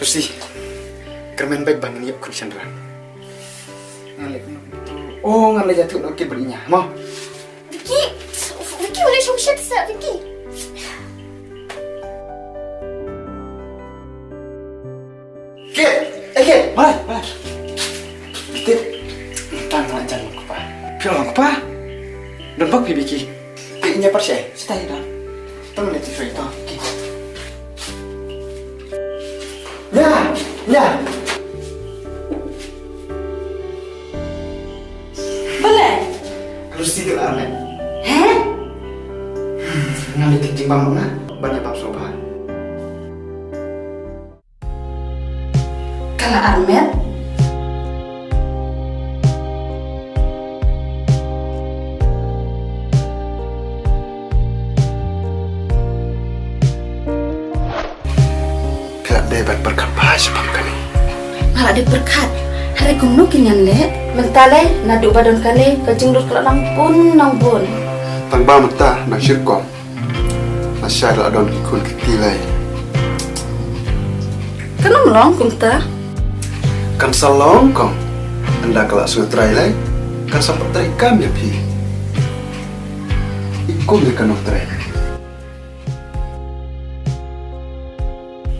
Lucy, kermen baik bang ini aku Chandra. Oh, ngalai jatuh nak berinya. Mau? Vicky boleh show shit sa Vicky. Mana? Tip, tangan jangan lupa. Film lupa. Dan bak Vicky. Kayaknya percaya. Stay dah. Temen itu itu. Ya. Boleh? Harus tidur Arlen. Hah? Ngambil timbang mana? Banyak bab soba. Kalau Armet? Kelak debat berkat bahasa pangkani. Malah dia berkat. Hari kumnukin yan le. Mentale, naduk badan kali, kajengdur kelak nang pun. Tangba mata nak syirkom. Nasyar adon kikun ketilai. Kenapa melong kumta? Kan salong kong. Anda kelak sutrai lai. Kan sampai terikam ya pi. Ikum ya kan trai.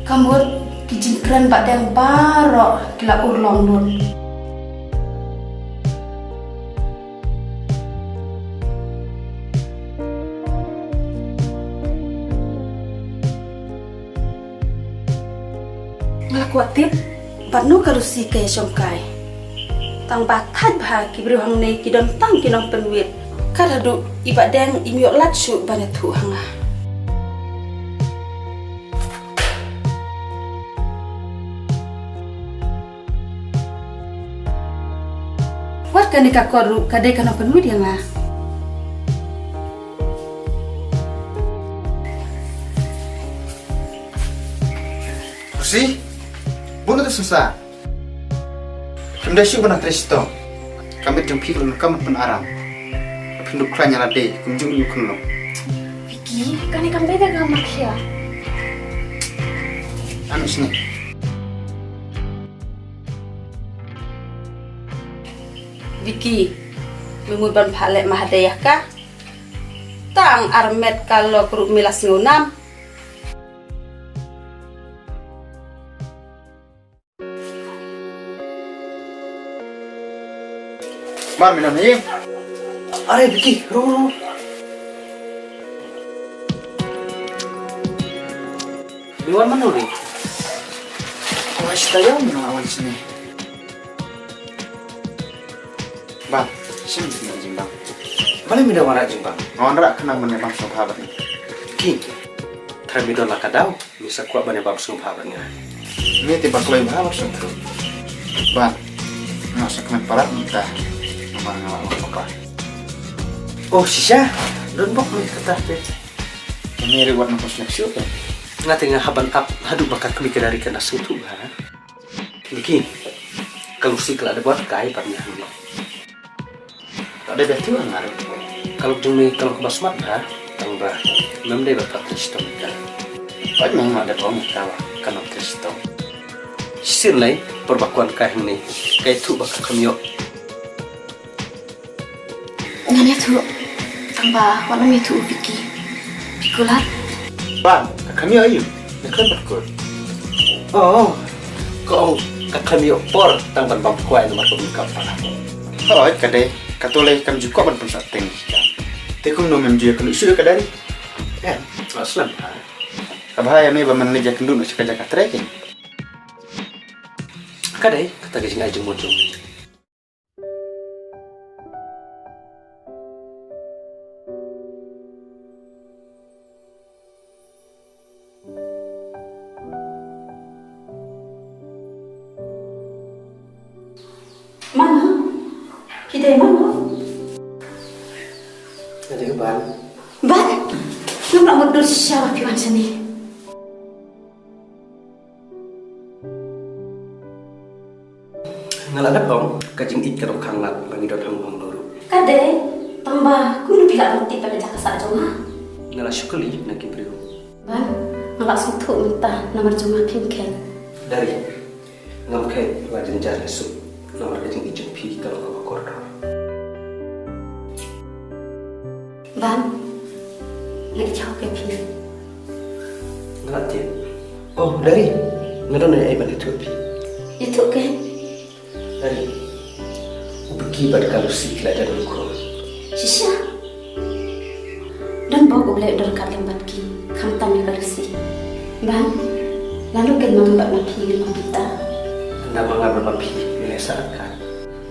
Kamu kijingkran pak yang barok kelak urlong dun. Kuatip, panu karusi kaya songkai. Tang batat bah kibru hang ne kidon tang kinong penwit. Kadadu iba deng imyok latsu banyak tu hanga. Wat kan dikakoru kadai kanong penwit yang ah. Lucy, bunuh tu susah. Kami dah syuk nak resto. Kami jumpi kalau kami pun aram. Penduk keranya lade, kunjung yukun lo. Vicky, kan ikan beda gamak ya. Anu sini. Vicky, memuban palek mahadayah kah? Tang Armet kalau keruk milas ngunam. Mar minum ni. Are Vicky, ro. Luar mana ni? Awas tayo minum awan sini. Bang, sini minum jimbang. Mana minum warna jimbang? Awan rak kena menebang sahabat ni. Ki. Termidor lah kadau. Bisa kuat banyak bab sahabatnya. Ini tiba kelai bahawa sentuh. Bang, masa kena parat minta. Apa? Oh sisa, don bok ni kata pe. Kami rewat nak seleksi tu. Ngatinga haban up hadu bakal kemikir dari kena sutu ha. Ki. Kalau si kalau ada buat kai parnya ni. Tak ada betul ngar. Kalau jumi kalau kebasmat ha, tangba. Memang dapat testo kan. Pai memang ada orang tahu kan testo. Sin lai perbakuan kai ni. Kai tu bakal kamiyo. Nanya tu, tambah walau itu Vicky, pikulat. Bang, kami ayu. Nak berkor. Oh, kau kamiyo por tangban bab kuai nomor kau para. Oh, kadai katolai kan juga ban pusat teng. Tekum no memju kan isu kadari. Aslan. Abah ya me ba man leja kendu nak sekajak trekking. Kadai kata gajing ajeng mojong. Mana? Kita mana? Ada keban. Ban? Lu nak mundur siapa piwan sini? Ngaladap dong, kajing ikan kang lat langi dot hang hang loro. Kade, tambah kuno pila roti pada jaka sa joma. Ngala syukuli nak kibriu. Ban, ngalak sutu minta nomor joma pimken. Dari ngam kai wajan jar su nomor kecing ijin pi kalau kau kordo. Ban, nak cakap ke pi? Ngerti? Oh, dari ngeron ai ban itu pi. Itu ke? Dari pergi pada kalau si kela dan ko. Shisha. Dan bawa boleh dorkat lembat ki, kam tam kalau si. Ban, lalu kan mengembak mati dengan kita. Nama ngabar mapi nilai saat kan.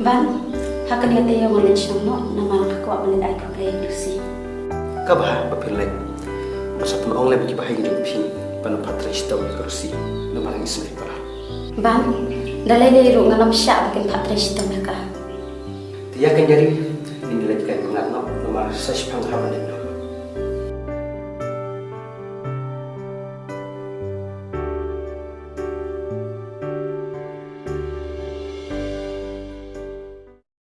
Ban, hakan dia tayo ngoleh syamno, nama aku awak boleh ai kau itu si. Kabah papilek. Masa pun orang lain bagi bahaya hidup pi. Panu patra istau kalau si nama lagi semai para. Ban, dalai dia ru ngalam syak bikin patra sitam mereka. Dia akan jadi ini lagi kan mengat nomor saya sepang hawan itu.